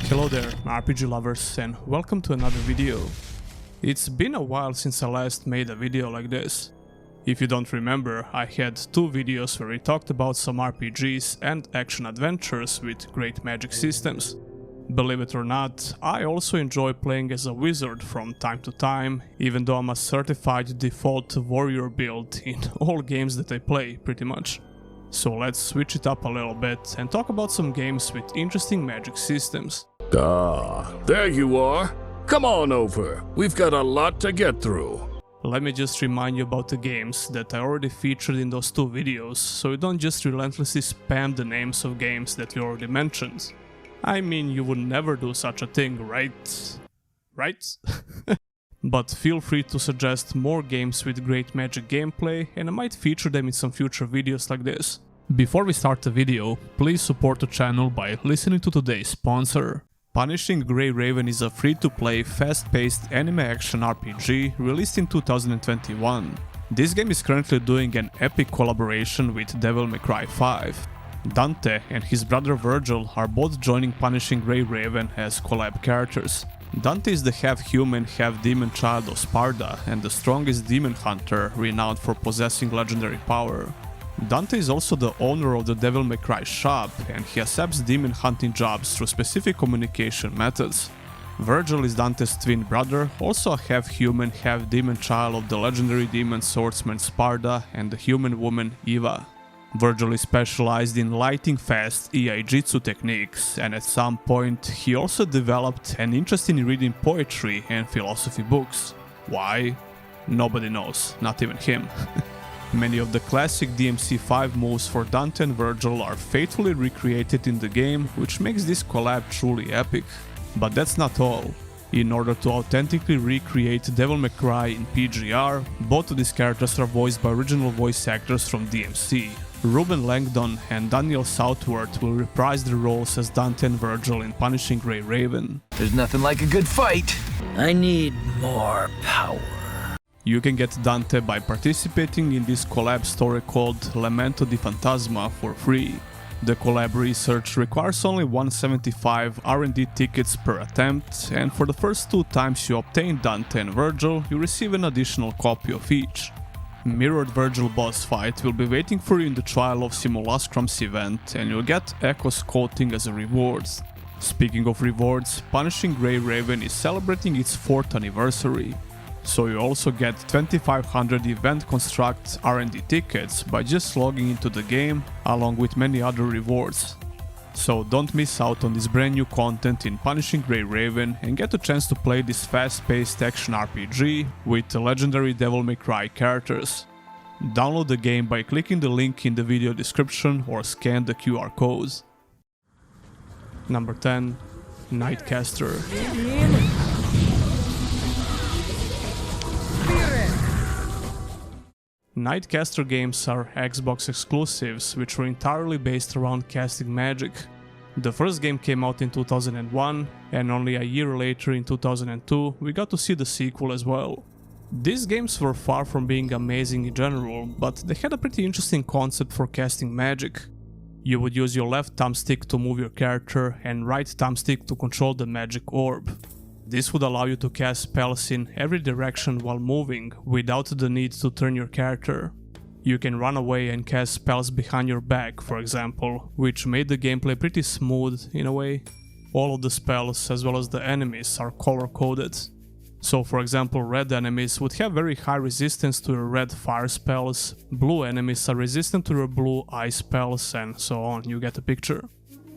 Hello there, RPG lovers, and welcome to another video. It's been a while since I last made a video like this. If you don't remember, I had two videos where we talked about some RPGs and action adventures with great magic systems. Believe it or not, I also enjoy playing as a wizard from time to time, even though I'm a certified default warrior build in all games that I play, pretty much. So let's switch it up a little bit and talk about some games with interesting magic systems. There you are. Come on over. We've got a lot to get through. Let me just remind you about the games that I already featured in those two videos, so you don't just relentlessly spam the names of games that you already mentioned. I mean, you would never do such a thing, right? Right? But feel free to suggest more games with great magic gameplay, and I might feature them in some future videos like this. Before we start the video, please support the channel by listening to today's sponsor. Punishing Grey Raven is a free-to-play, fast-paced anime action RPG released in 2021. This game is currently doing an epic collaboration with Devil May Cry 5. Dante and his brother Virgil are both joining Punishing Grey Raven as collab characters. Dante is the half-human, half-demon child of Sparda and the strongest demon hunter renowned for possessing legendary power. Dante is also the owner of the Devil May Cry shop, and he accepts demon hunting jobs through specific communication methods. Virgil is Dante's twin brother, also a half-human, half-demon child of the legendary demon swordsman Sparda and the human woman Eva. Virgil is specialized in lightning-fast iaijutsu techniques, and at some point he also developed an interest in reading poetry and philosophy books. Why? Nobody knows, not even him. Many of the classic DMC5 moves for Dante and Virgil are faithfully recreated in the game, which makes this collab truly epic. But that's not all. In order to authentically recreate Devil May Cry in PGR, both of these characters are voiced by original voice actors from DMC. Ruben Langdon and Daniel Southworth will reprise their roles as Dante and Virgil in Punishing Grey Raven. There's nothing like a good fight. I need more power. You can get Dante by participating in this collab story called Lamento di Fantasma for free. The collab research requires only 175 R&D tickets per attempt, and for the first two times you obtain Dante and Virgil, you receive an additional copy of each. Mirrored Virgil boss fight will be waiting for you in the Trial of Simulacrum's event, and you'll get Echo's coating as a reward. Speaking of rewards, Punishing Grey Raven is celebrating its 4th anniversary. So you also get 2500 Event Construct R&D tickets by just logging into the game, along with many other rewards. So don't miss out on this brand new content in Punishing Grey Raven and get a chance to play this fast-paced action RPG with the legendary Devil May Cry characters. Download the game by clicking the link in the video description or scan the QR codes. Number 10. Nightcaster. Nightcaster games are Xbox exclusives, which were entirely based around casting magic. The first game came out in 2001, and only a year later in 2002 we got to see the sequel as well. These games were far from being amazing in general, but they had a pretty interesting concept for casting magic. You would use your left thumbstick to move your character and right thumbstick to control the magic orb. This would allow you to cast spells in every direction while moving, without the need to turn your character. You can run away and cast spells behind your back, for example, which made the gameplay pretty smooth in a way. All of the spells, as well as the enemies, are color-coded. So for example, red enemies would have very high resistance to your red fire spells, blue enemies are resistant to your blue ice spells, and so on, you get the picture.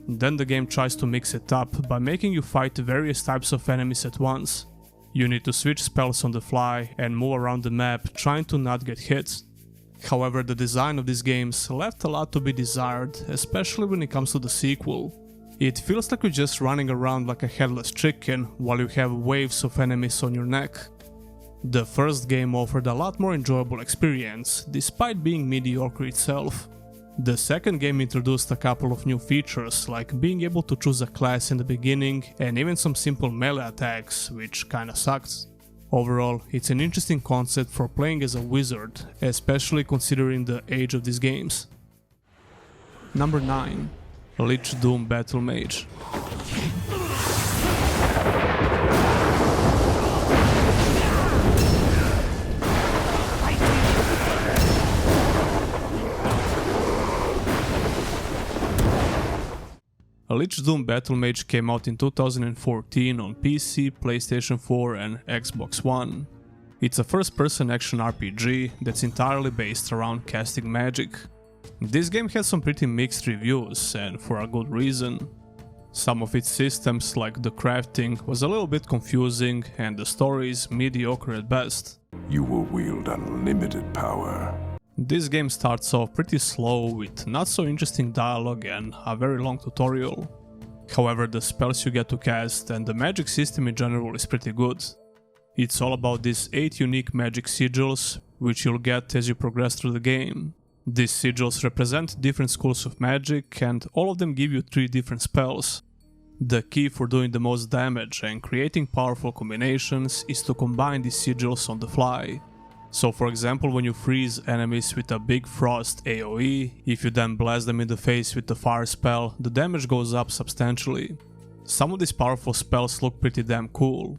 Then the game tries to mix it up by making you fight various types of enemies at once. You need to switch spells on the fly and move around the map trying to not get hit. However, the design of these games left a lot to be desired, especially when it comes to the sequel. It feels like you're just running around like a headless chicken while you have waves of enemies on your neck. The first game offered a lot more enjoyable experience, despite being mediocre itself. The second game introduced a couple of new features, like being able to choose a class in the beginning and even some simple melee attacks, which kinda sucks. Overall, it's an interesting concept for playing as a wizard, especially considering the age of these games. Number 9. Lichdom Battlemage. Lichdom Battlemage came out in 2014 on PC, PlayStation 4 and Xbox One. It's a first-person action RPG that's entirely based around casting magic. This game has some pretty mixed reviews, and for a good reason. Some of its systems, like the crafting, was a little bit confusing, and the story is mediocre at best. You will wield unlimited power. This game starts off pretty slow with not so interesting dialogue and a very long tutorial. However, the spells you get to cast and the magic system in general is pretty good. It's all about these 8 unique magic sigils, which you'll get as you progress through the game. These sigils represent different schools of magic, and all of them give you 3 different spells. The key for doing the most damage and creating powerful combinations is to combine these sigils on the fly. So for example, when you freeze enemies with a big frost AoE, if you then blast them in the face with the fire spell, the damage goes up substantially. Some of these powerful spells look pretty damn cool.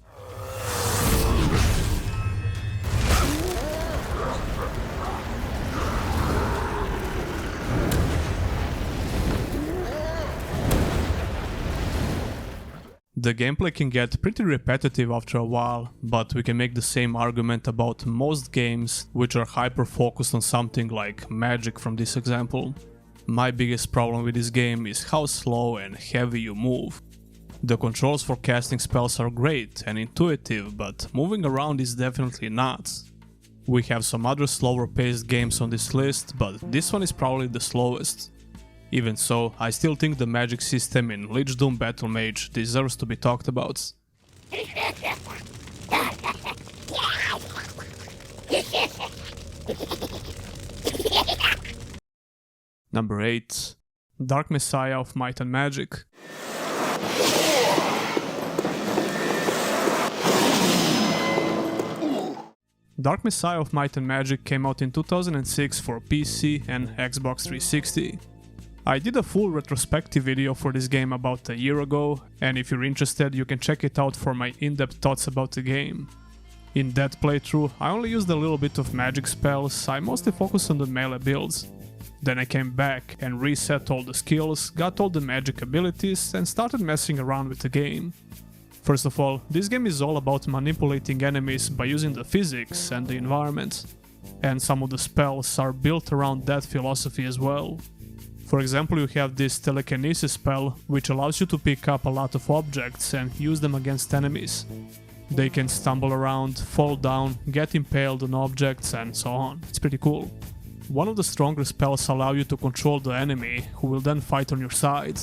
The gameplay can get pretty repetitive after a while, but we can make the same argument about most games which are hyper-focused on something like magic from this example. My biggest problem with this game is how slow and heavy you move. The controls for casting spells are great and intuitive, but moving around is definitely not. We have some other slower paced games on this list, but this one is probably the slowest. Even so, I still think the magic system in Lichdom Battlemage deserves to be talked about. Number 8. Dark Messiah of Might and Magic. Dark Messiah of Might and Magic came out in 2006 for PC and Xbox 360. I did a full retrospective video for this game about a year ago, and if you're interested you can check it out for my in-depth thoughts about the game. In that playthrough, I only used a little bit of magic spells, I mostly focused on the melee builds. Then I came back and reset all the skills, got all the magic abilities and started messing around with the game. First of all, this game is all about manipulating enemies by using the physics and the environment. And some of the spells are built around that philosophy as well. For example, you have this telekinesis spell, which allows you to pick up a lot of objects and use them against enemies. They can stumble around, fall down, get impaled on objects and so on. It's pretty cool. One of the stronger spells allow you to control the enemy, who will then fight on your side.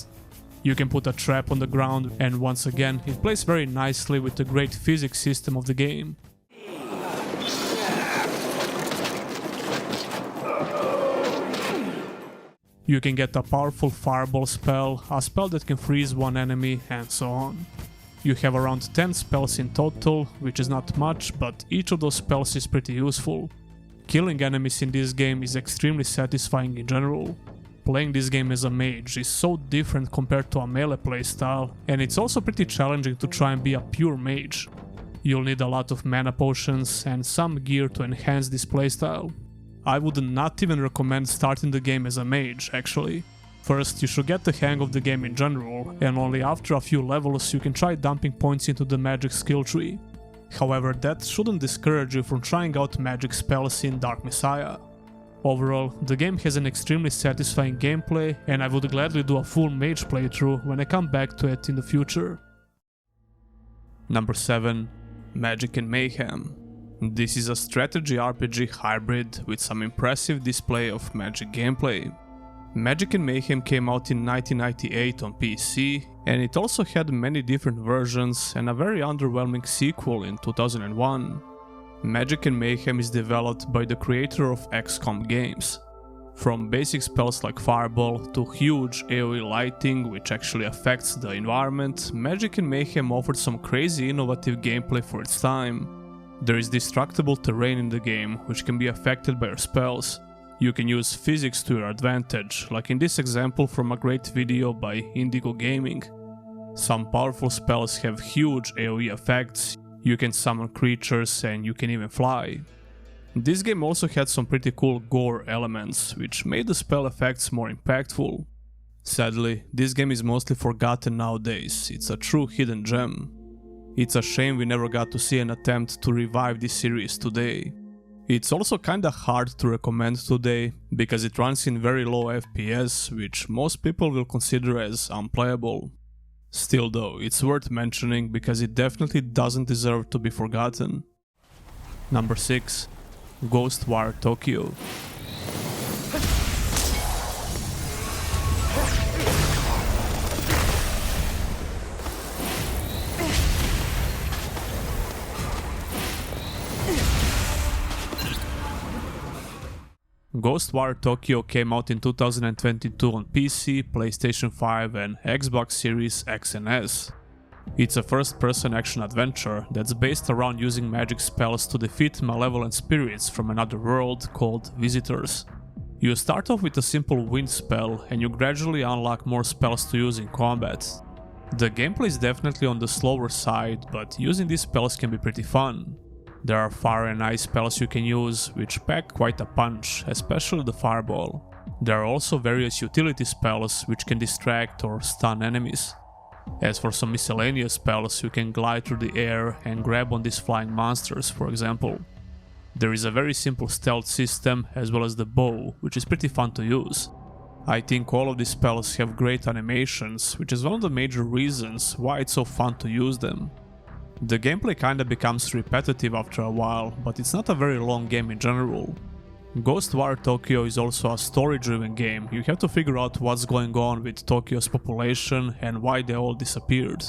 You can put a trap on the ground, and once again, it plays very nicely with the great physics system of the game. You can get a powerful fireball spell, a spell that can freeze one enemy, and so on. You have around 10 spells in total, which is not much, but each of those spells is pretty useful. Killing enemies in this game is extremely satisfying in general. Playing this game as a mage is so different compared to a melee playstyle, and it's also pretty challenging to try and be a pure mage. You'll need a lot of mana potions and some gear to enhance this playstyle. I would not even recommend starting the game as a mage, actually. First, you should get the hang of the game in general, and only after a few levels you can try dumping points into the magic skill tree. However, that shouldn't discourage you from trying out magic spells in Dark Messiah. Overall, the game has an extremely satisfying gameplay, and I would gladly do a full mage playthrough when I come back to it in the future. Number 7. Magic and Mayhem. This is a strategy RPG hybrid with some impressive display of magic gameplay. Magic and Mayhem came out in 1998 on PC, and it also had many different versions and a very underwhelming sequel in 2001. Magic and Mayhem is developed by the creator of XCOM games. From basic spells like Fireball to huge AoE lighting which actually affects the environment, Magic and Mayhem offered some crazy innovative gameplay for its time. There is destructible terrain in the game which can be affected by your spells. You can use physics to your advantage, like in this example from a great video by Indigo Gaming. Some powerful spells have huge AoE effects, you can summon creatures and you can even fly. This game also had some pretty cool gore elements, which made the spell effects more impactful. Sadly, this game is mostly forgotten nowadays, it's a true hidden gem. It's a shame we never got to see an attempt to revive this series today. It's also kinda hard to recommend today, because it runs in very low FPS, which most people will consider as unplayable. Still though, it's worth mentioning because it definitely doesn't deserve to be forgotten. Number 6. Ghostwire Tokyo. Ghostwire Tokyo came out in 2022 on PC, PlayStation 5 and Xbox Series X and S. It's a first-person action adventure that's based around using magic spells to defeat malevolent spirits from another world called Visitors. You start off with a simple wind spell and you gradually unlock more spells to use in combat. The gameplay is definitely on the slower side, but using these spells can be pretty fun. There are fire and ice spells you can use, which pack quite a punch, especially the fireball. There are also various utility spells which can distract or stun enemies. As for some miscellaneous spells, you can glide through the air and grab on these flying monsters, for example. There is a very simple stealth system as well as the bow, which is pretty fun to use. I think all of these spells have great animations, which is one of the major reasons why it's so fun to use them. The gameplay kinda becomes repetitive after a while, but it's not a very long game in general. Ghostwire Tokyo is also a story-driven game. You have to figure out what's going on with Tokyo's population and why they all disappeared.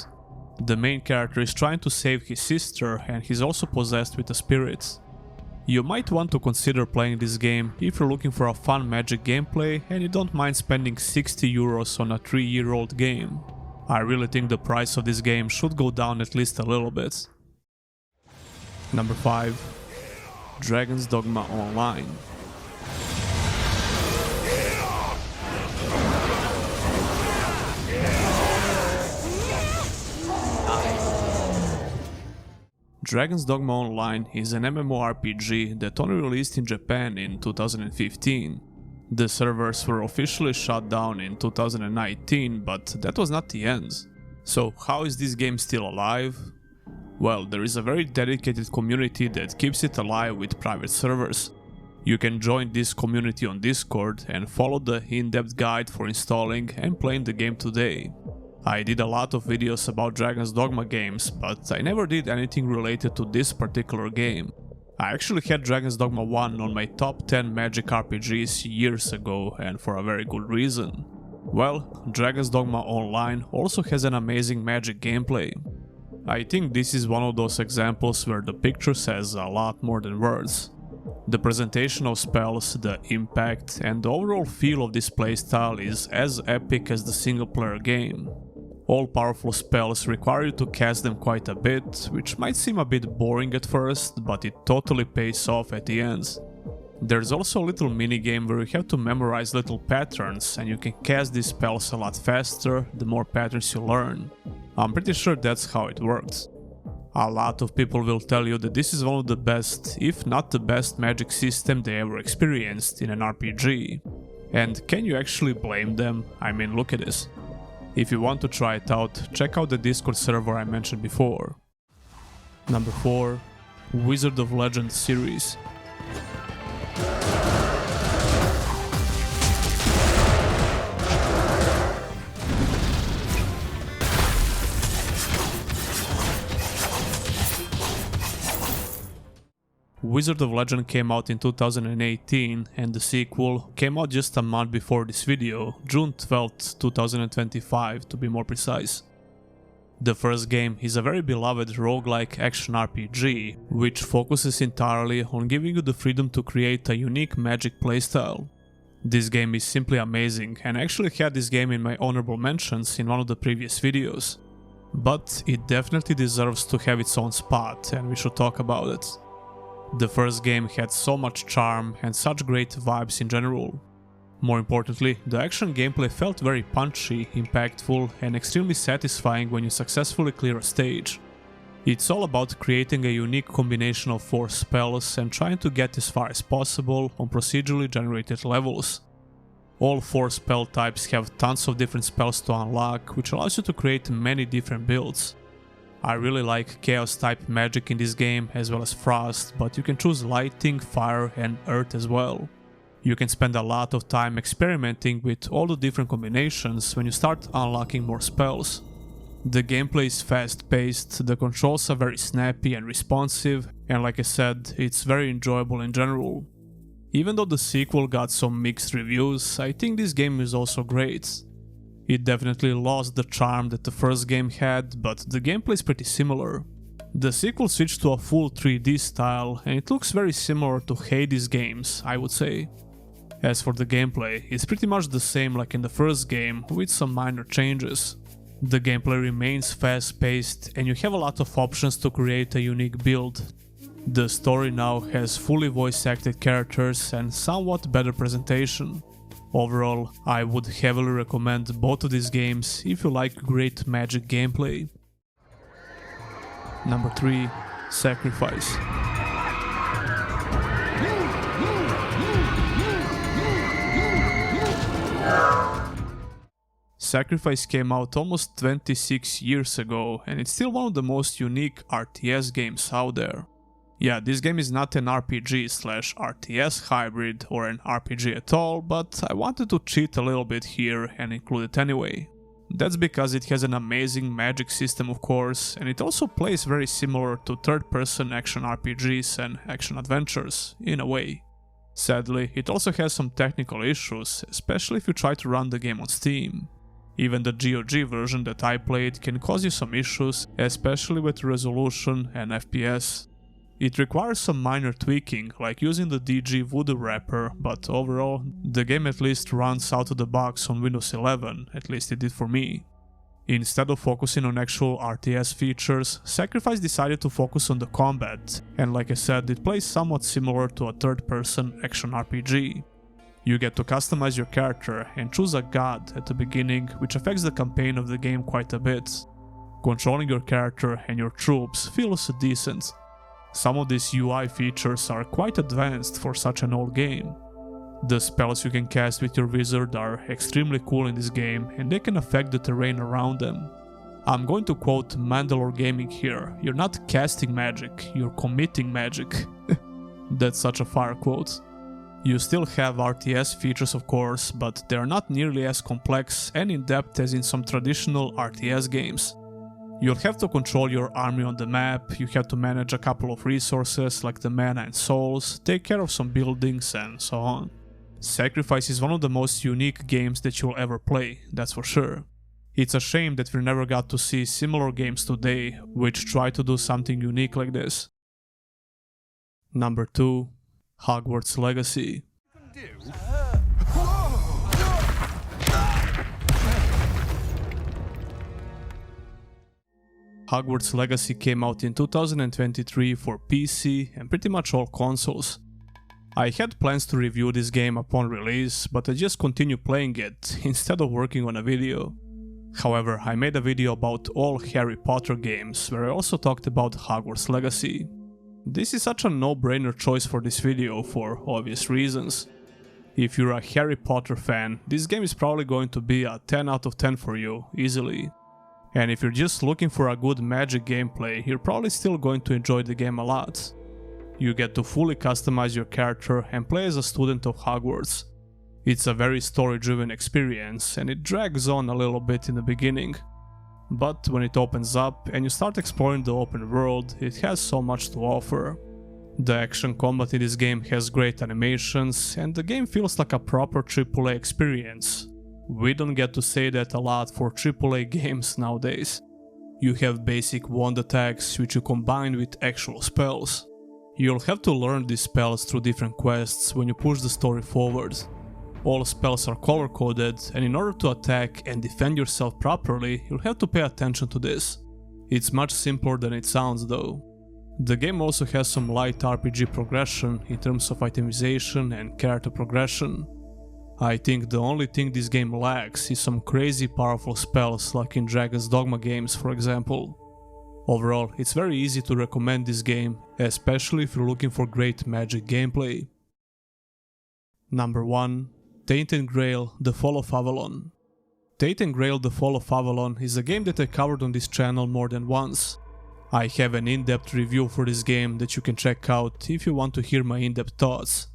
The main character is trying to save his sister and he's also possessed with a spirit. You might want to consider playing this game if you're looking for a fun magic gameplay and you don't mind spending 60 euros on a 3-year-old game. I really think the price of this game should go down at least a little bit. Number 5. Dragon's Dogma Online. Dragon's Dogma Online is an MMORPG that only released in Japan in 2015. The servers were officially shut down in 2019, but that was not the end. So how is this game still alive? Well, there is a very dedicated community that keeps it alive with private servers. You can join this community on Discord and follow the in-depth guide for installing and playing the game today. I did a lot of videos about Dragon's Dogma games, but I never did anything related to this particular game. I actually had Dragon's Dogma 1 on my top 10 magic RPGs years ago, and for a very good reason. Well, Dragon's Dogma Online also has an amazing magic gameplay. I think this is one of those examples where the picture says a lot more than words. The presentation of spells, the impact, and the overall feel of this playstyle is as epic as the single-player game. All powerful spells require you to cast them quite a bit, which might seem a bit boring at first, but it totally pays off at the end. There's also a little minigame where you have to memorize little patterns, and you can cast these spells a lot faster the more patterns you learn. I'm pretty sure that's how it works. A lot of people will tell you that this is one of the best, if not the best magic system they ever experienced in an RPG. And can you actually blame them? I mean, look at this. If you want to try it out, check out the Discord server I mentioned before. Number 4. Wizard of Legend series. Wizard of Legend came out in 2018 and the sequel came out just a month before this video, June 12th, 2025 to be more precise. The first game is a very beloved roguelike action RPG, which focuses entirely on giving you the freedom to create a unique magic playstyle. This game is simply amazing, and I actually had this game in my honorable mentions in one of the previous videos. But it definitely deserves to have its own spot, and we should talk about it. The first game had so much charm and such great vibes in general. More importantly, the action gameplay felt very punchy, impactful, and extremely satisfying when you successfully clear a stage. It's all about creating a unique combination of 4 spells and trying to get as far as possible on procedurally generated levels. All 4 spell types have tons of different spells to unlock, which allows you to create many different builds. I really like Chaos type magic in this game as well as Frost, but you can choose Lighting, Fire and Earth as well. You can spend a lot of time experimenting with all the different combinations when you start unlocking more spells. The gameplay is fast paced, the controls are very snappy and responsive, and like I said, it's very enjoyable in general. Even though the sequel got some mixed reviews, I think this game is also great. It definitely lost the charm that the first game had, but the gameplay is pretty similar. The sequel switched to a full 3D style, and it looks very similar to Hades games, I would say. As for the gameplay, it's pretty much the same like in the first game, with some minor changes. The gameplay remains fast paced, and you have a lot of options to create a unique build. The story now has fully voice acted characters and somewhat better presentation. Overall, I would heavily recommend both of these games if you like great magic gameplay. Number 3. Sacrifice. Sacrifice came out almost 26 years ago, and it's still one of the most unique RTS games out there. Yeah, this game is not an RPG/RTS hybrid or an RPG at all, but I wanted to cheat a little bit here and include it anyway. That's because it has an amazing magic system, of course, and it also plays very similar to third-person action RPGs and action adventures, in a way. Sadly, it also has some technical issues, especially if you try to run the game on Steam. Even the GOG version that I played can cause you some issues, especially with resolution and FPS. It requires some minor tweaking, like using the DG Voodoo wrapper, but overall, the game at least runs out of the box on Windows 11, at least it did for me. Instead of focusing on actual RTS features, Sacrifice decided to focus on the combat, and like I said, it plays somewhat similar to a third-person action RPG. You get to customize your character and choose a god at the beginning, which affects the campaign of the game quite a bit. Controlling your character and your troops feels decent. Some of these UI features are quite advanced for such an old game. The spells you can cast with your wizard are extremely cool in this game, and they can affect the terrain around them. I'm going to quote Mandalore Gaming here: "You're not casting magic, you're committing magic." That's such a fire quote. You still have RTS features of course, but they are not nearly as complex and in-depth as in some traditional RTS games. You'll have to control your army on the map, you have to manage a couple of resources like the mana and souls, take care of some buildings and so on. Sacrifice is one of the most unique games that you'll ever play, that's for sure. It's a shame that we never got to see similar games today which try to do something unique like this. Number 2. Hogwarts Legacy. Hogwarts Legacy came out in 2023 for PC and pretty much all consoles. I had plans to review this game upon release, but I just continued playing it instead of working on a video. However, I made a video about all Harry Potter games where I also talked about Hogwarts Legacy. This is such a no-brainer choice for this video for obvious reasons. If you're a Harry Potter fan, this game is probably going to be a 10 out of 10 for you, easily. And if you're just looking for a good magic gameplay, you're probably still going to enjoy the game a lot. You get to fully customize your character and play as a student of Hogwarts. It's a very story-driven experience, and it drags on a little bit in the beginning. But when it opens up and you start exploring the open world, it has so much to offer. The action combat in this game has great animations, and the game feels like a proper AAA experience. We don't get to say that a lot for AAA games nowadays. You have basic wand attacks which you combine with actual spells. You'll have to learn these spells through different quests when you push the story forward. All spells are color-coded, and in order to attack and defend yourself properly, you'll have to pay attention to this. It's much simpler than it sounds though. The game also has some light RPG progression in terms of itemization and character progression. I think the only thing this game lacks is some crazy powerful spells like in Dragon's Dogma games, for example. Overall, it's very easy to recommend this game, especially if you're looking for great magic gameplay. Number 1. Tainted Grail: The Fall of Avalon. Tainted Grail: The Fall of Avalon is a game that I covered on this channel more than once. I have an in-depth review for this game that you can check out if you want to hear my in-depth thoughts.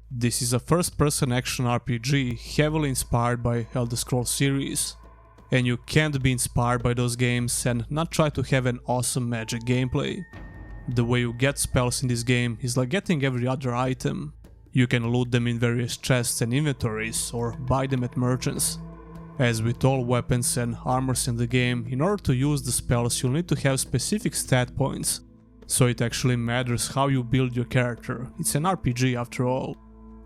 This is a first-person action RPG heavily inspired by Elder Scrolls series. And you can't be inspired by those games and not try to have an awesome magic gameplay. The way you get spells in this game is like getting every other item. You can loot them in various chests and inventories or buy them at merchants. As with all weapons and armors in the game, in order to use the spells you'll need to have specific stat points. So it actually matters how you build your character. It's an RPG after all.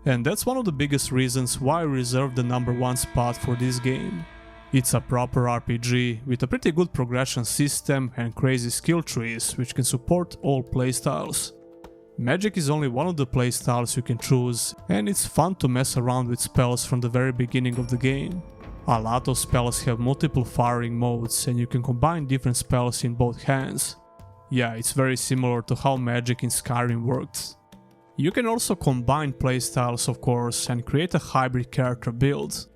And that's one of the biggest reasons why I reserved the number 1 spot for this game. It's a proper RPG with a pretty good progression system and crazy skill trees which can support all playstyles. Magic is only one of the playstyles you can choose, and it's fun to mess around with spells from the very beginning of the game. A lot of spells have multiple firing modes and you can combine different spells in both hands. Yeah, it's very similar to how magic in Skyrim works. You can also combine playstyles, of course, and create a hybrid character build.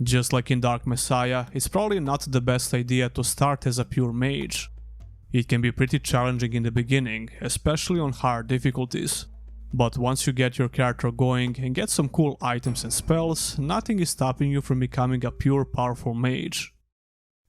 Just like in Dark Messiah, it's probably not the best idea to start as a pure mage. It can be pretty challenging in the beginning, especially on hard difficulties. But once you get your character going and get some cool items and spells, nothing is stopping you from becoming a pure powerful mage.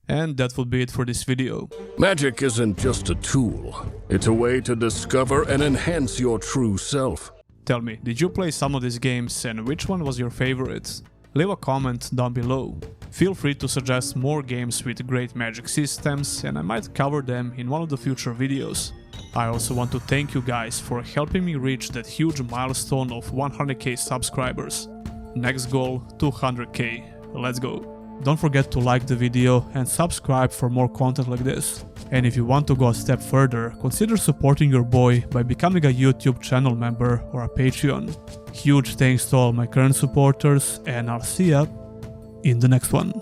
And that would be it for this video. Magic isn't just a tool. It's a way to discover and enhance your true self. Tell me, did you play some of these games and which one was your favorite? Leave a comment down below. Feel free to suggest more games with great magic systems and I might cover them in one of the future videos. I also want to thank you guys for helping me reach that huge milestone of 100k subscribers. Next goal, 200k. Let's go. Don't forget to like the video and subscribe for more content like this. And if you want to go a step further, consider supporting your boy by becoming a YouTube channel member or a Patreon. Huge thanks to all my current supporters and I'll see ya in the next one.